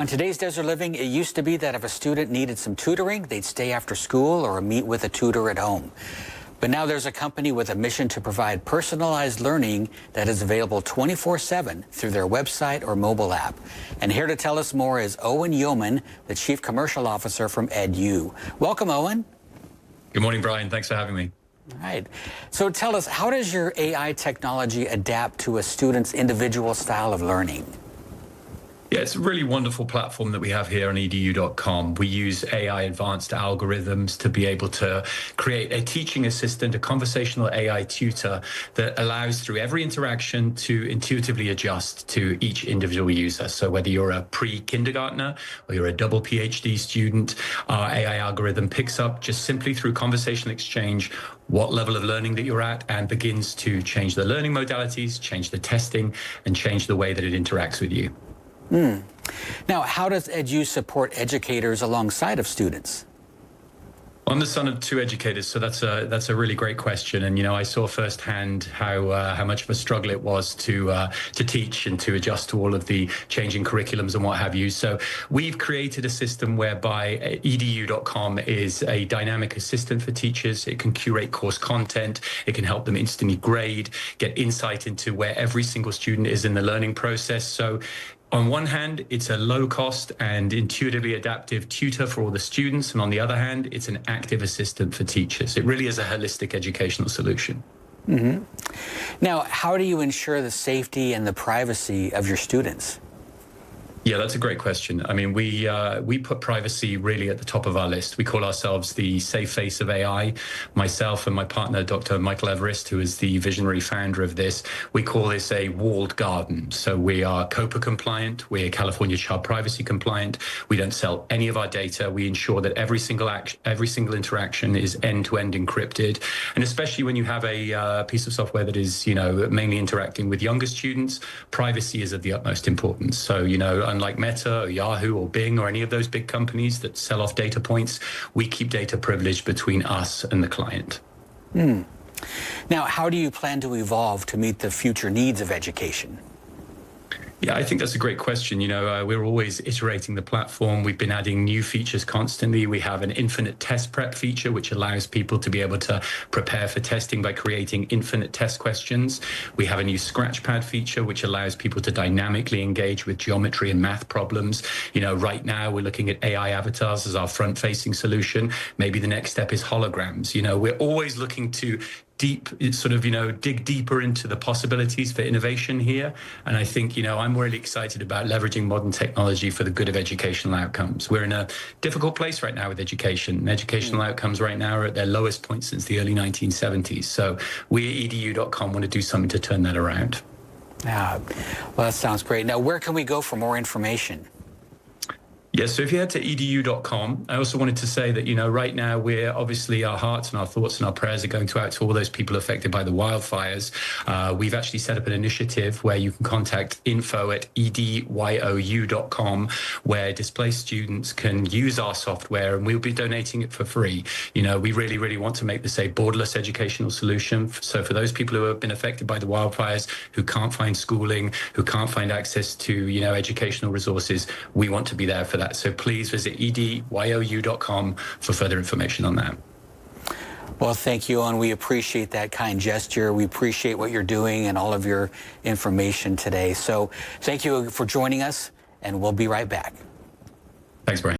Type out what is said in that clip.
On today's Desert Living, it used to be that if a student needed some tutoring, they'd stay after school or meet with a tutor at home. But now there's a company with a mission to provide personalized learning that is available 24/7 through their website or mobile app. And here to tell us more is Owain Yeoman, the Chief Commercial Officer from edYOU. Welcome, Owain. Good morning, Brian. Thanks for having me. All right. So tell us, how does your AI technology adapt to a student's individual style of learning? Yeah, it's a really wonderful platform that we have here on edYOU.com. We use AI advanced algorithms to be able to create a teaching assistant, a conversational AI tutor that allows through every interaction to intuitively adjust to each individual user. So whether you're a pre-kindergartner or you're a double PhD student, our AI algorithm picks up just simply through conversational exchange what level of learning that you're at and begins to change the learning modalities, change the testing, and change the way that it interacts with you. Now, how does edYOU support educators alongside of students? I'm the son of two educators, so that's a really great question. And I saw firsthand how much of a struggle it was to teach and to adjust to all of the changing curriculums and what have you. So we've created a system whereby edYOU.com is a dynamic assistant for teachers. It can curate course content. It can help them instantly grade, get insight into where every single student is in the learning process. So on one hand, it's a low-cost and intuitively adaptive tutor for all the students, and on the other hand, it's an active assistant for teachers. It really is a holistic educational solution. Now, how do you ensure the safety and the privacy of your students? Yeah, that's a great question. I mean, we put privacy really at the top of our list. We call ourselves the safe face of AI. Myself and my partner, Dr. Michael Everest, who is the visionary founder of this, we call this a walled garden. So we are COPA compliant. We're California Child Privacy compliant. We don't sell any of our data. We ensure that every single interaction is end-to-end encrypted. And especially when you have a piece of software that is, mainly interacting with younger students, privacy is of the utmost importance. So, unlike Meta or Yahoo or Bing or any of those big companies that sell off data points, we keep data privilege between us and the client. Now, how do you plan to evolve to meet the future needs of education? Yeah, I think that's a great question. We're always iterating the platform. We've been adding new features constantly. We have an infinite test prep feature, which allows people to be able to prepare for testing by creating infinite test questions. We have a new Scratchpad feature, which allows people to dynamically engage with geometry and math problems. Right now we're looking at AI avatars as our front-facing solution. Maybe the next step is holograms. We're always looking to dig deeper into the possibilities for innovation here. And I think, I'm really excited about leveraging modern technology for the good of educational outcomes. We're in a difficult place right now with education. Educational outcomes right now are at their lowest point since the early 1970s. So we at edYOU.com want to do something to turn that around. Well, that sounds great. Now, where can we go for more information? Yes, so if you head to edYOU.com, I also wanted to say that, right now we're obviously our hearts and our thoughts and our prayers are going out to all those people affected by the wildfires. We've actually set up an initiative where you can contact info@edYOU.com, where displaced students can use our software and we'll be donating it for free. We really, really want to make this a borderless educational solution. So for those people who have been affected by the wildfires, who can't find schooling, who can't find access to, educational resources, we want to be there for that. So please visit edYOU.com for further information on that. Well, thank you, and we appreciate that kind gesture. We appreciate what you're doing and all of your information today. So thank you for joining us, and we'll be right back. Thanks, Brian.